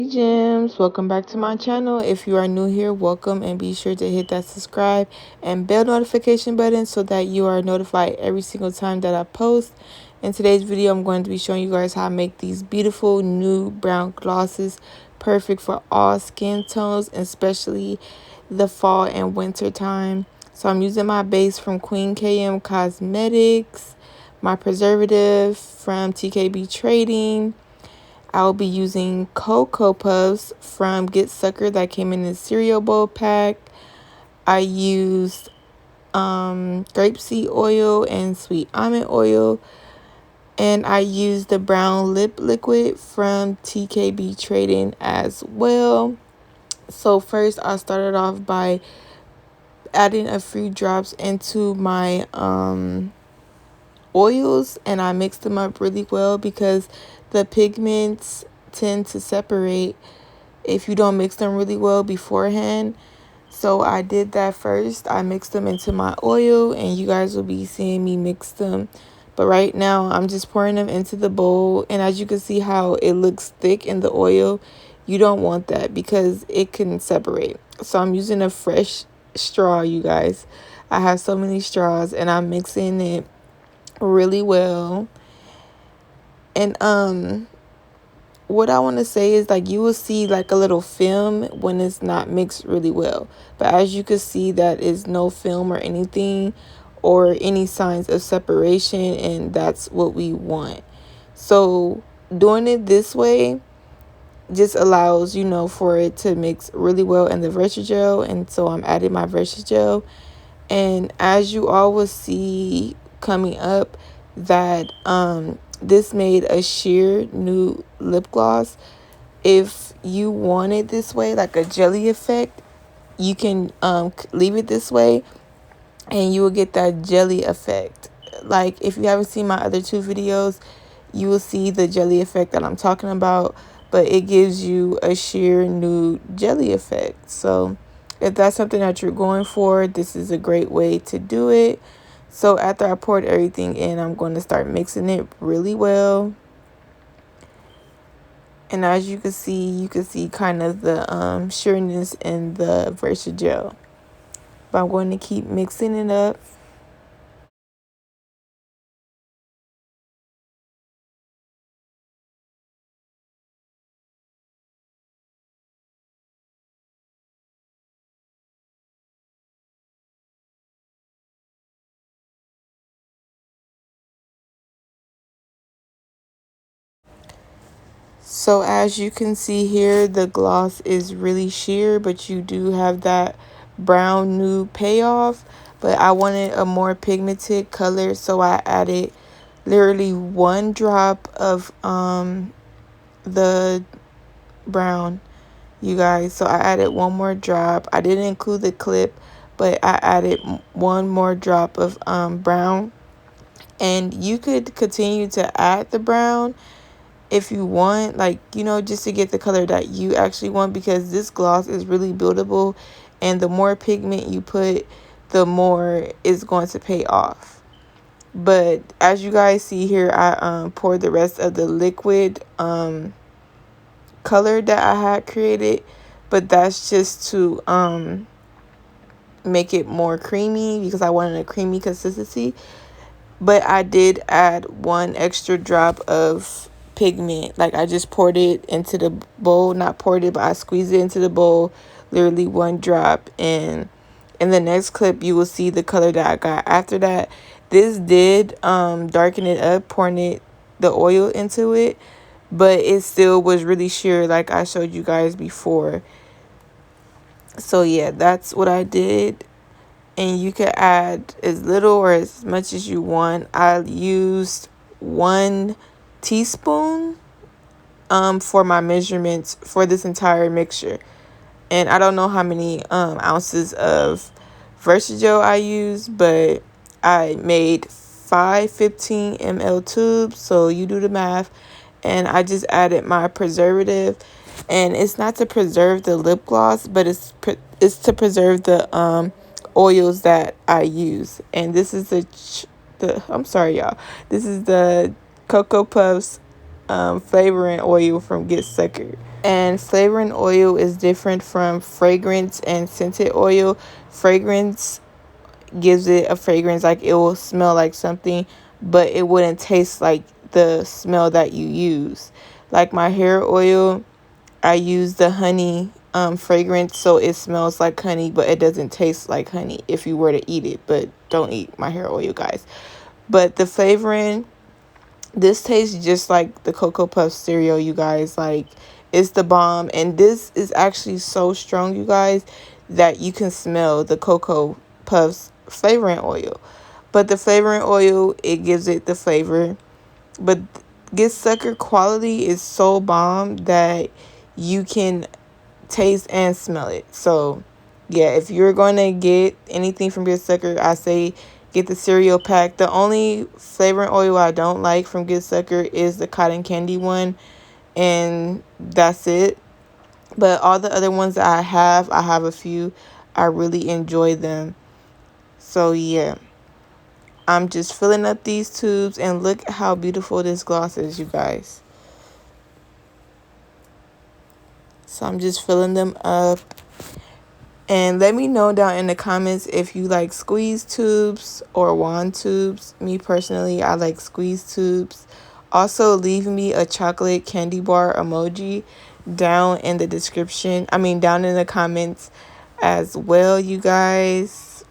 Gems, welcome back to my channel. If you are new here, welcome, and be sure to hit that subscribe and bell notification button so that you are notified every single time that I post. In today's video, I'm going to be showing you guys how I make these beautiful new brown glosses, perfect for all skin tones, especially the fall and winter time. So I'm using my base from Queen KM Cosmetics, my preservative from TKB Trading. I'll be using Cocoa Puffs from Get Sucker that came in the cereal bowl pack. I used grapeseed oil and sweet almond oil. And I used the brown lip liquid from TKB Trading as well. So first I started off by adding a few drops into my oils, and I mixed them up really well because the pigments tend to separate if you don't mix them really well beforehand. So I did that first. I mixed them into my oil, and you guys will be seeing me mix them. But right now I'm just pouring them into the bowl, and as you can see how it looks thick in the oil, you don't want that because it can separate. So I'm using a fresh straw, you guys. I have so many straws, and I'm mixing it really well. And what I want to say is, like, you will see like a little film when it's not mixed really well, but as you can see, that is no film or anything or any signs of separation, and that's what we want. So doing it this way just allows, for it to mix really well in the Versigel. And so I'm adding my Versigel, and as you all will see coming up, that this made a sheer new lip gloss. If you want it this way, like a jelly effect, you can leave it this way and you will get that jelly effect. Like, if you haven't seen my other two videos, you will see the jelly effect that I'm talking about, but it gives you a sheer nude jelly effect. So if that's something that you're going for, this is a great way to do it. So after I poured everything in, I'm going to start mixing it really well. And as you can see kind of the sureness in the Versigel. But I'm going to keep mixing it up. So as you can see here, the gloss is really sheer, but you do have that brown nude payoff. But I wanted a more pigmented color, so I added literally one drop of the brown, you guys. So I added one more drop. I didn't include the clip, but I added one more drop of brown. And you could continue to add the brown if you want, like, just to get the color that you actually want, because this gloss is really buildable, and the more pigment you put, the more it's going to pay off. But as you guys see here, I poured the rest of the liquid color that I had created, but that's just to make it more creamy, because I wanted a creamy consistency. But I did add one extra drop of pigment. Like, I just poured it into the bowl. Not poured it, but I squeezed it into the bowl. Literally one drop. And in the next clip, you will see the color that I got after that. This did darken it up, pouring the oil into it. But it still was really sheer, like I showed you guys before. So yeah, that's what I did. And you can add as little or as much as you want. I used 1 teaspoon for my measurements for this entire mixture. And I don't know how many ounces of Versigel I used, but I made 5 15 ml tubes, so you do the math. And I just added my preservative, and it's not to preserve the lip gloss, but it's to preserve the oils that I use. And this is the I'm sorry, y'all. This is the Cocoa Puffs flavoring oil from Get Sucker. And flavoring oil is different from fragrance and scented oil. Fragrance gives it a fragrance, like it will smell like something, but it wouldn't taste like the smell that you use. Like my hair oil, I use the honey fragrance, so it smells like honey, but it doesn't taste like honey if you were to eat it. But don't eat my hair oil, guys. But the flavoring, this tastes just like the Cocoa Puff cereal, you guys. Like, it's the bomb. And this is actually so strong, you guys, that you can smell the Cocoa Puffs flavoring oil. But the flavoring oil, it gives it the flavor. But Get Sucker quality is so bomb that you can taste and smell it. So yeah, if you're going to get anything from Get Sucker, I say get the cereal pack. The only flavoring oil I don't like from Get Sucker is the cotton candy one, and that's it. But all the other ones that I have a few. I really enjoy them. So yeah, I'm just filling up these tubes, and look how beautiful this gloss is, you guys. So I'm just filling them up. And let me know down in the comments if you like squeeze tubes or wand tubes. Me personally, I like squeeze tubes. Also, leave me a chocolate candy bar emoji down in the description. Down in the comments as well, you guys.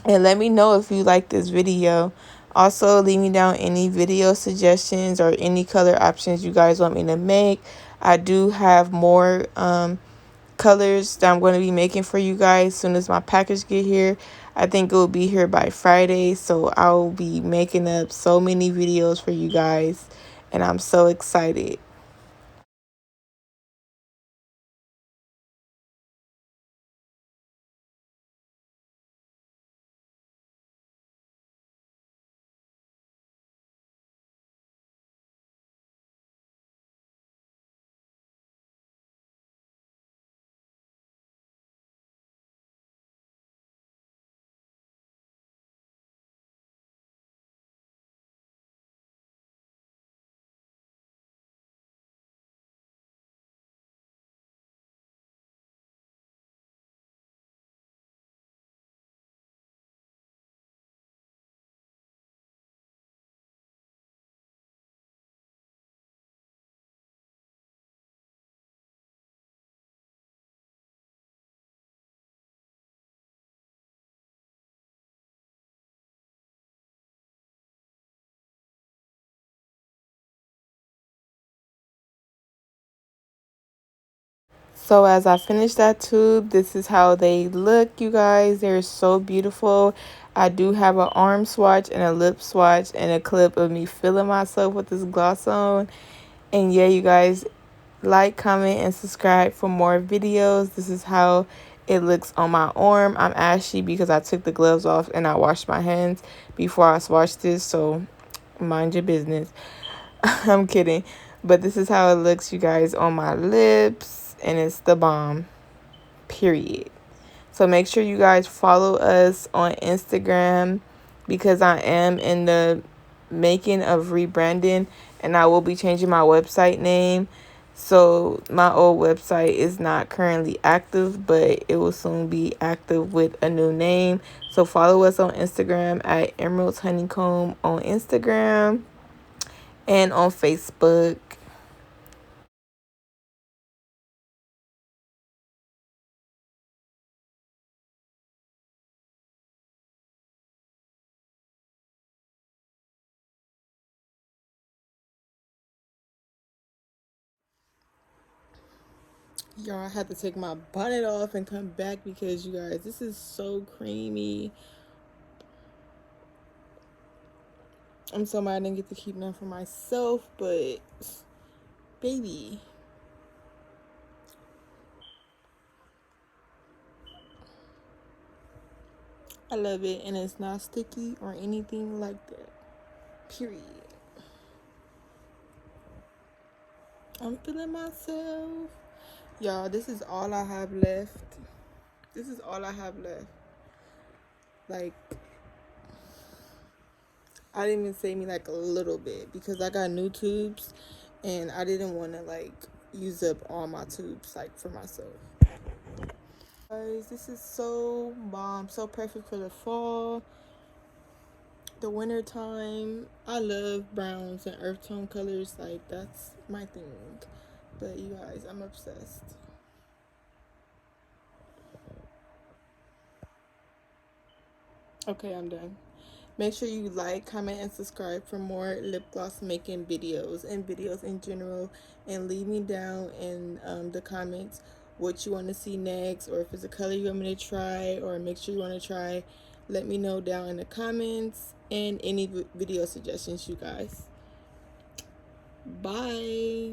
And let me know if you like this video. Also, leave me down any video suggestions or any color options you guys want me to make. I do have more colors that I'm going to be making for you guys as soon as my package get here. I think it will be here by Friday, so I'll be making up so many videos for you guys, and I'm so excited. So as I finish that tube, this is how they look, you guys. They're so beautiful. I do have an arm swatch and a lip swatch and a clip of me filling myself with this gloss on. And yeah, you guys, like, comment, and subscribe for more videos. This is how it looks on my arm. I'm ashy because I took the gloves off and I washed my hands before I swatched this, so mind your business. I'm kidding. But this is how it looks, you guys, on my lips, and it's the bomb, period. So make sure you guys follow us on Instagram, because I am in the making of rebranding, and I will be changing my website name. So my old website is not currently active, but it will soon be active with a new name. So follow us on Instagram at Emerald's Honeycomb on Instagram and on Facebook. Y'all, I had to take my bonnet off and come back because, you guys, this is so creamy. I'm so mad I didn't get to keep none for myself, but baby, I love it, and it's not sticky or anything like that. Period. I'm feeling myself. Y'all, this is all I have left. This is all I have left. Like, I didn't even say me like a little bit because I got new tubes and I didn't want to like use up all my tubes like for myself. Guys, this is so bomb, so perfect for the fall, the winter time. I love browns and earth tone colors, like that's my thing. But you guys, I'm obsessed. Okay, I'm done. Make sure you like, comment, and subscribe for more lip gloss making videos and videos in general. And leave me down in the comments what you want to see next, or if it's a color you want me to try or mixture you want to try. Let me know down in the comments, and any video suggestions, you guys. Bye.